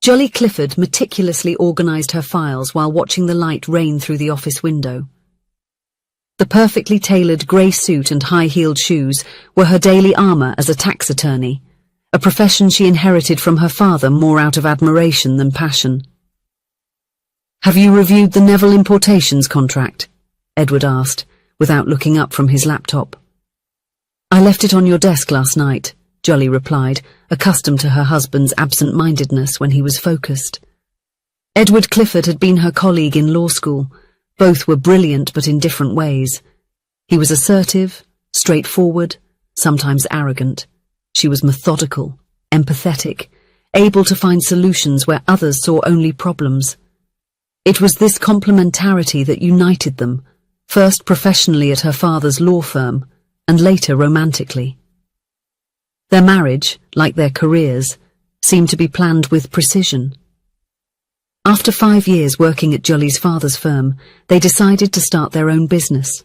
Jolly Clifford meticulously organized her files while watching the light rain through the office window. The perfectly tailored grey suit and high-heeled shoes were her daily armour as a tax attorney, a profession she inherited from her father more out of admiration than passion. "Have you reviewed the Neville Importations contract?" Edward asked, without looking up from his laptop. "I left it on your desk last night," Jolly replied, accustomed to her husband's absent-mindedness when he was focused. Edward Clifford had been her colleague in law school. Both were brilliant but in different ways. He was assertive, straightforward, sometimes arrogant. She was methodical, empathetic, able to find solutions where others saw only problems. It was this complementarity that united them, first professionally at her father's law firm, and later romantically. Their marriage, like their careers, seemed to be planned with precision. After 5 years working at Jolly's father's firm, they decided to start their own business.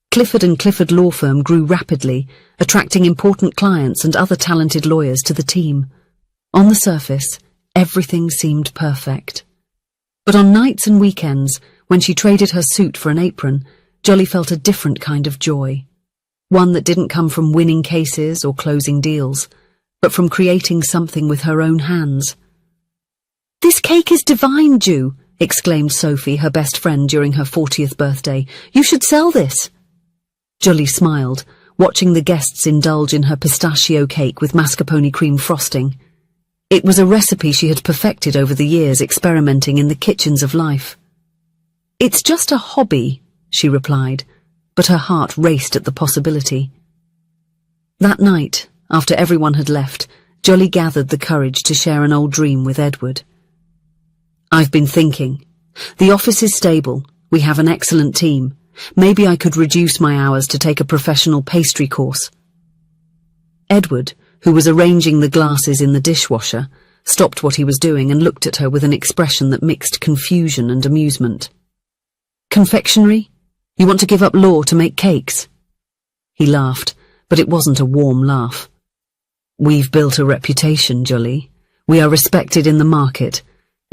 Clifford & Clifford Law Firm grew rapidly, attracting important clients and other talented lawyers to the team. On the surface, everything seemed perfect. But on nights and weekends, when she traded her suit for an apron, Jolly felt a different kind of joy. One that didn't come from winning cases or closing deals, but from creating something with her own hands. "This cake is divine, Ju," exclaimed Sophie, her best friend, during her 40th birthday. "You should sell this." Jolly smiled, watching the guests indulge in her pistachio cake with mascarpone cream frosting. It was a recipe she had perfected over the years experimenting in the kitchens of life. "It's just a hobby," she replied, but her heart raced at the possibility. That night, after everyone had left, Jolly gathered the courage to share an old dream with Edward. "I've been thinking. The office is stable, we have an excellent team. Maybe I could reduce my hours to take a professional pastry course." Edward, who was arranging the glasses in the dishwasher, stopped what he was doing and looked at her with an expression that mixed confusion and amusement. "Confectionery? You want to give up law to make cakes?" He laughed, but it wasn't a warm laugh. "We've built a reputation, Jolly. We are respected in the market.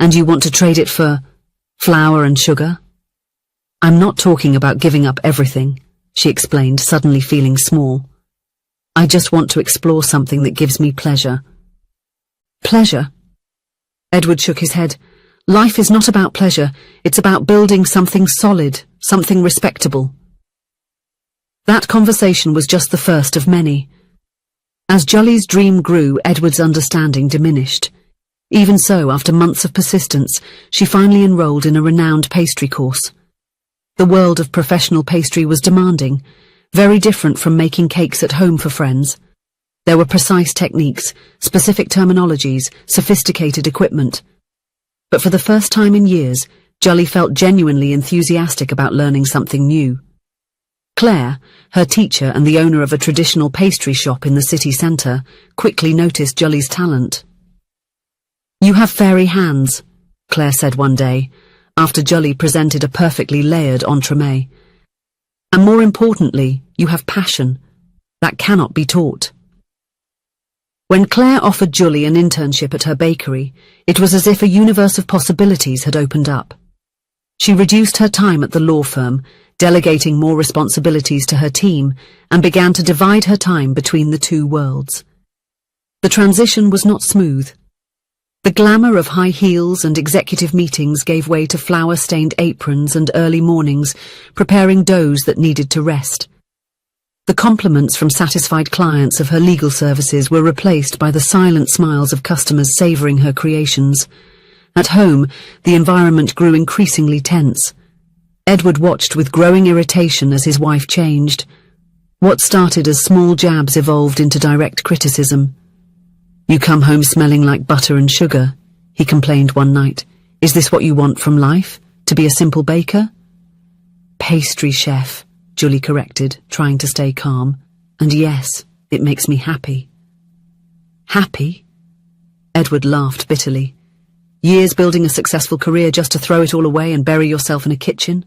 And you want to trade it for flour and sugar?" "I'm not talking about giving up everything," she explained, suddenly feeling small. "I just want to explore something that gives me pleasure." "Pleasure?" Edward shook his head. "Life is not about pleasure, it's about building something solid, something respectable." That conversation was just the first of many. As Jolly's dream grew, Edward's understanding diminished. Even so, after months of persistence, she finally enrolled in a renowned pastry course. The world of professional pastry was demanding, very different from making cakes at home for friends. There were precise techniques, specific terminologies, sophisticated equipment. But for the first time in years, Jolly felt genuinely enthusiastic about learning something new. Claire, her teacher and the owner of a traditional pastry shop in the city centre, quickly noticed Jolly's talent. "You have fairy hands," Claire said one day, after Jolly presented a perfectly layered entremet. "And more importantly, you have passion. That cannot be taught." When Claire offered Jolly an internship at her bakery, it was as if a universe of possibilities had opened up. She reduced her time at the law firm, delegating more responsibilities to her team, and began to divide her time between the two worlds. The transition was not smooth. The glamour of high heels and executive meetings gave way to flour-stained aprons and early mornings, preparing doughs that needed to rest. The compliments from satisfied clients of her legal services were replaced by the silent smiles of customers savouring her creations. At home, the environment grew increasingly tense. Edward watched with growing irritation as his wife changed. What started as small jabs evolved into direct criticism. "You come home smelling like butter and sugar," he complained one night. "Is this what you want from life? To be a simple baker?" "Pastry chef," Jolly corrected, trying to stay calm. "And yes, it makes me happy." "Happy?" Edward laughed bitterly. "Years building a successful career just to throw it all away and bury yourself in a kitchen?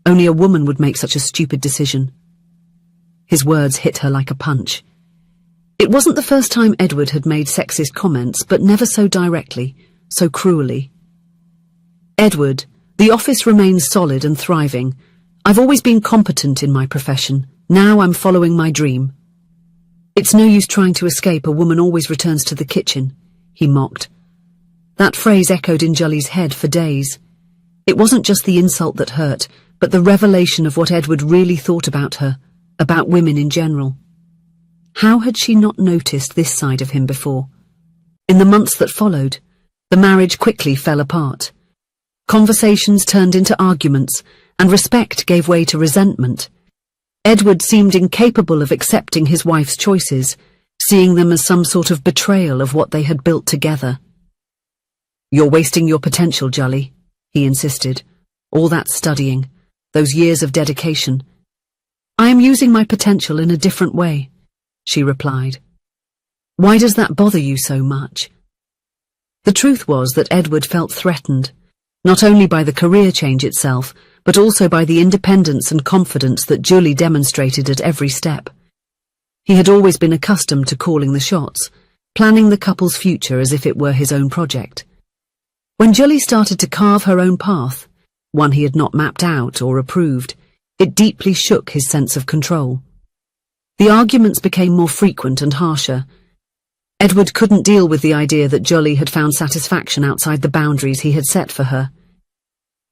Only a woman would make such a stupid decision." His words hit her like a punch. It wasn't the first time Edward had made sexist comments, but never so directly, so cruelly. Edward, the office remains solid and thriving. I've always been competent in my profession. Now I'm following my dream. It's no use trying to escape, a woman always returns to the kitchen, he mocked. That phrase echoed in Jolly's head for days. It wasn't just the insult that hurt, but the revelation of what Edward really thought about her, about women in general. How had she not noticed this side of him before? In the months that followed, the marriage quickly fell apart. Conversations turned into arguments, and respect gave way to resentment. Edward seemed incapable of accepting his wife's choices, seeing them as some sort of betrayal of what they had built together. "You're wasting your potential, Jolly," he insisted. "All that studying, those years of dedication." "I am using my potential in a different way," she replied. "Why does that bother you so much?" The truth was that Edward felt threatened, not only by the career change itself, but also by the independence and confidence that Julie demonstrated at every step. He had always been accustomed to calling the shots, planning the couple's future as if it were his own project. When Julie started to carve her own path, one he had not mapped out or approved, it deeply shook his sense of control. The arguments became more frequent and harsher. Edward couldn't deal with the idea that Julie had found satisfaction outside the boundaries he had set for her.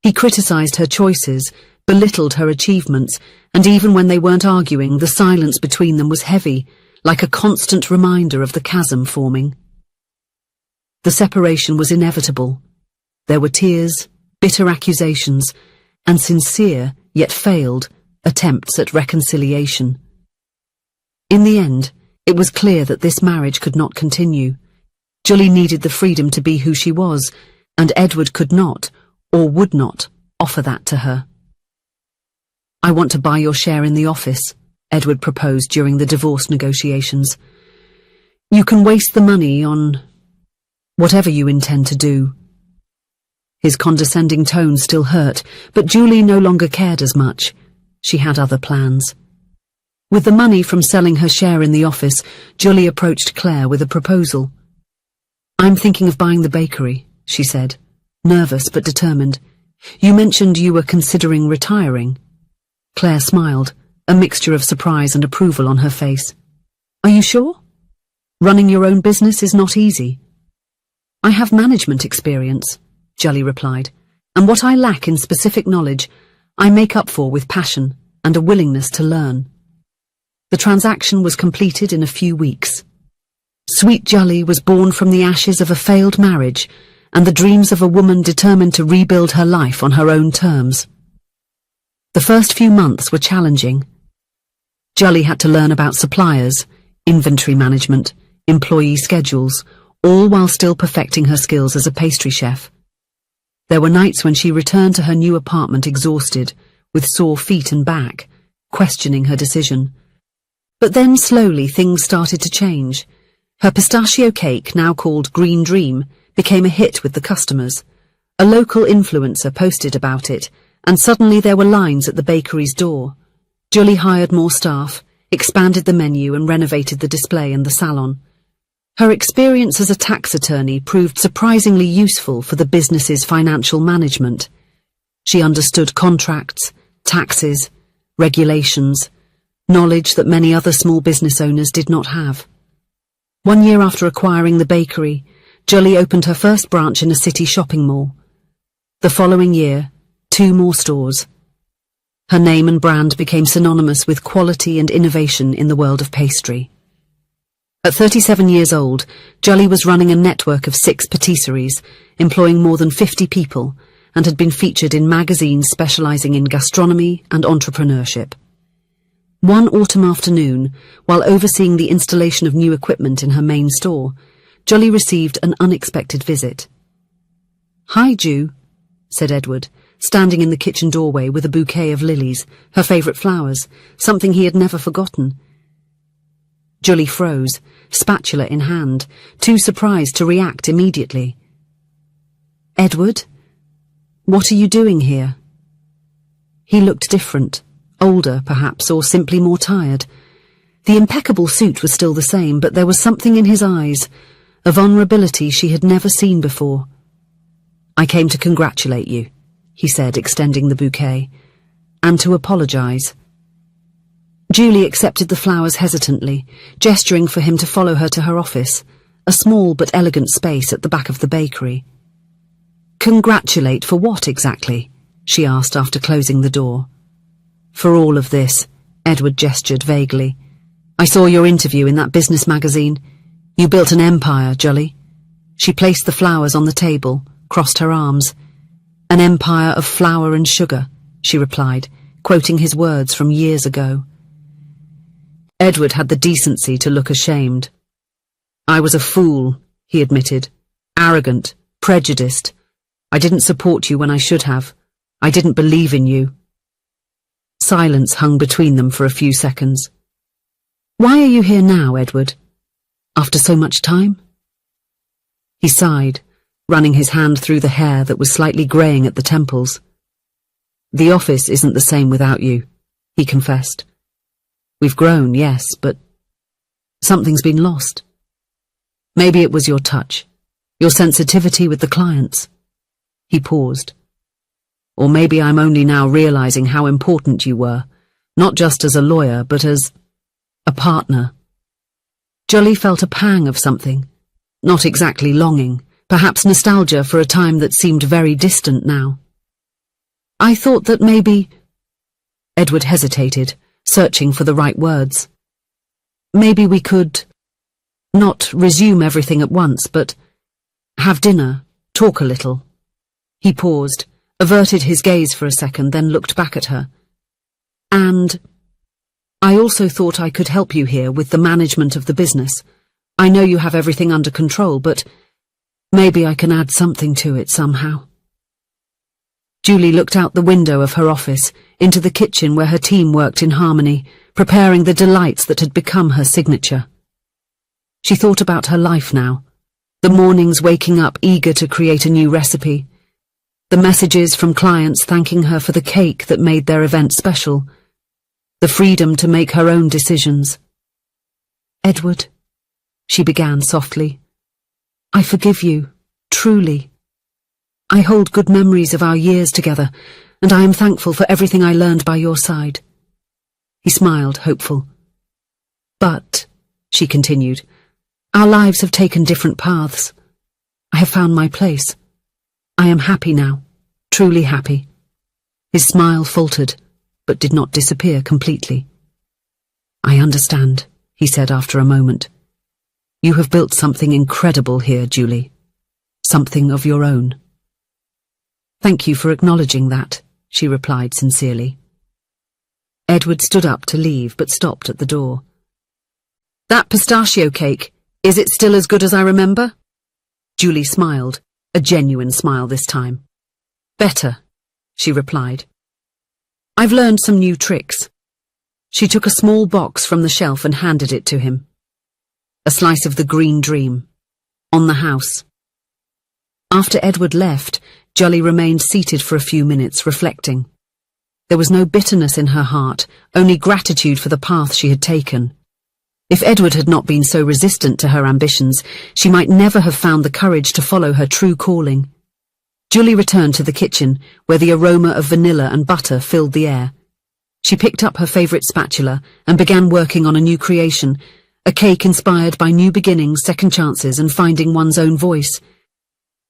He criticized her choices, belittled her achievements, and even when they weren't arguing, the silence between them was heavy, like a constant reminder of the chasm forming. The separation was inevitable. There were tears, bitter accusations, and sincere, yet failed, attempts at reconciliation. In the end, it was clear that this marriage could not continue. Julie needed the freedom to be who she was, and Edward could not, or would not, offer that to her. "I want to buy your share in the office," Edward proposed during the divorce negotiations. "You can waste the money on whatever you intend to do." His condescending tone still hurt, but Julie no longer cared as much. She had other plans. With the money from selling her share in the office, Julie approached Claire with a proposal. "I'm thinking of buying the bakery," she said, nervous but determined. "You mentioned you were considering retiring." Claire smiled, a mixture of surprise and approval on her face. "Are you sure? Running your own business is not easy." "I have management experience," Julie replied, "and what I lack in specific knowledge, I make up for with passion and a willingness to learn." The transaction was completed in a few weeks. Sweet Julie was born from the ashes of a failed marriage and the dreams of a woman determined to rebuild her life on her own terms. The first few months were challenging. Julie had to learn about suppliers, inventory management, employee schedules, all while still perfecting her skills as a pastry chef. There were nights when she returned to her new apartment exhausted, with sore feet and back, questioning her decision. But then slowly things started to change. Her pistachio cake, now called Green Dream, became a hit with the customers. A local influencer posted about it, and suddenly there were lines at the bakery's door. Julie hired more staff, expanded the menu and renovated the display and the salon. Her experience as a tax attorney proved surprisingly useful for the business's financial management. She understood contracts, taxes, regulations, knowledge that many other small business owners did not have. 1 year after acquiring the bakery, Julie opened her first branch in a city shopping mall. The following year, 2 more stores. Her name and brand became synonymous with quality and innovation in the world of pastry. At 37 years old, Julie was running a network of 6 patisseries, employing more than 50 people, and had been featured in magazines specializing in gastronomy and entrepreneurship. One autumn afternoon, while overseeing the installation of new equipment in her main store, Julie received an unexpected visit. "Hi, Ju," said Edward, standing in the kitchen doorway with a bouquet of lilies, her favourite flowers, something he had never forgotten. Julie froze, spatula in hand, too surprised to react immediately. "Edward, what are you doing here?" He looked different, older perhaps, or simply more tired. The impeccable suit was still the same, but there was something in his eyes, a vulnerability she had never seen before. I came to congratulate you, he said, extending the bouquet, and to apologize. Julie accepted the flowers hesitantly, gesturing for him to follow her to her office, a small but elegant space at the back of the bakery. Congratulate for what exactly? She asked after closing the door. For all of this, Edward gestured vaguely. I saw your interview in that business magazine. You built an empire, Julie. She placed the flowers on the table, crossed her arms. An empire of flour and sugar, she replied, quoting his words from years ago. Edward had the decency to look ashamed. I was a fool, he admitted. Arrogant, prejudiced. I didn't support you when I should have. I didn't believe in you. Silence hung between them for a few seconds. Why are you here now, Edward? After so much time? He sighed, running his hand through the hair that was slightly greying at the temples. The office isn't the same without you, he confessed. We've grown, yes, but something's been lost. Maybe it was your touch, your sensitivity with the clients. He paused. Or maybe I'm only now realizing how important you were, not just as a lawyer, but as a partner. Julie felt a pang of something, not exactly longing, perhaps nostalgia for a time that seemed very distant now. I thought that maybe... Edward hesitated, searching for the right words. Maybe we could not resume everything at once, but have dinner, talk a little. He paused, averted his gaze for a second, then looked back at her. And I also thought I could help you here with the management of the business. I know you have everything under control, but maybe I can add something to it somehow. Julie looked out the window of her office, into the kitchen where her team worked in harmony, preparing the delights that had become her signature. She thought about her life now, the mornings waking up eager to create a new recipe, the messages from clients thanking her for the cake that made their event special, the freedom to make her own decisions. Edward, she began softly, I forgive you, truly. I hold good memories of our years together, and I am thankful for everything I learned by your side. He smiled, hopeful. But, she continued, our lives have taken different paths. I have found my place. I am happy now, truly happy. His smile faltered, but did not disappear completely. I understand, he said after a moment. You have built something incredible here, Julie. Something of your own. Thank you for acknowledging that, she replied sincerely. Edward stood up to leave, but stopped at the door. That pistachio cake, is it still as good as I remember? Julie smiled, a genuine smile this time. Better, she replied. I've learned some new tricks. She took a small box from the shelf and handed it to him. A slice of the green dream. On the house. After Edward left, Julie remained seated for a few minutes, reflecting. There was no bitterness in her heart, only gratitude for the path she had taken. If Edward had not been so resistant to her ambitions, she might never have found the courage to follow her true calling. Julie returned to the kitchen, where the aroma of vanilla and butter filled the air. She picked up her favourite spatula and began working on a new creation, a cake inspired by new beginnings, second chances, and finding one's own voice.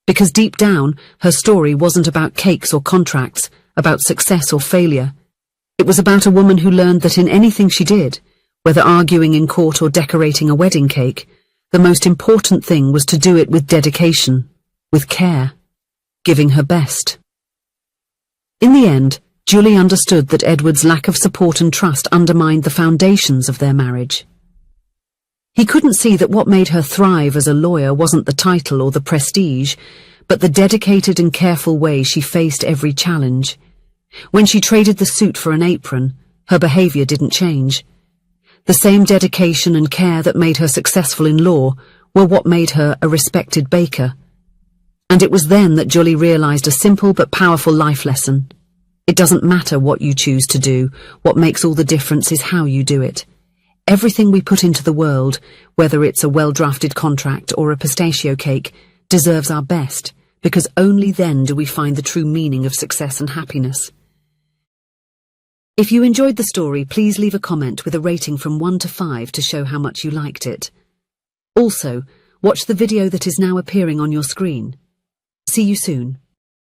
Because deep down, her story wasn't about cakes or contracts, about success or failure. It was about a woman who learned that in anything she did, whether arguing in court or decorating a wedding cake, the most important thing was to do it with dedication, with care, giving her best. In the end, Julie understood that Edward's lack of support and trust undermined the foundations of their marriage. He couldn't see that what made her thrive as a lawyer wasn't the title or the prestige, but the dedicated and careful way she faced every challenge. When she traded the suit for an apron, her behaviour didn't change. The same dedication and care that made her successful in law were what made her a respected baker. And it was then that Julie realised a simple but powerful life lesson. It doesn't matter what you choose to do, what makes all the difference is how you do it. Everything we put into the world, whether it's a well-drafted contract or a pistachio cake, deserves our best, because only then do we find the true meaning of success and happiness. If you enjoyed the story, please leave a comment with a rating from 1 to 5 to show how much you liked it. Also, watch the video that is now appearing on your screen. See you soon.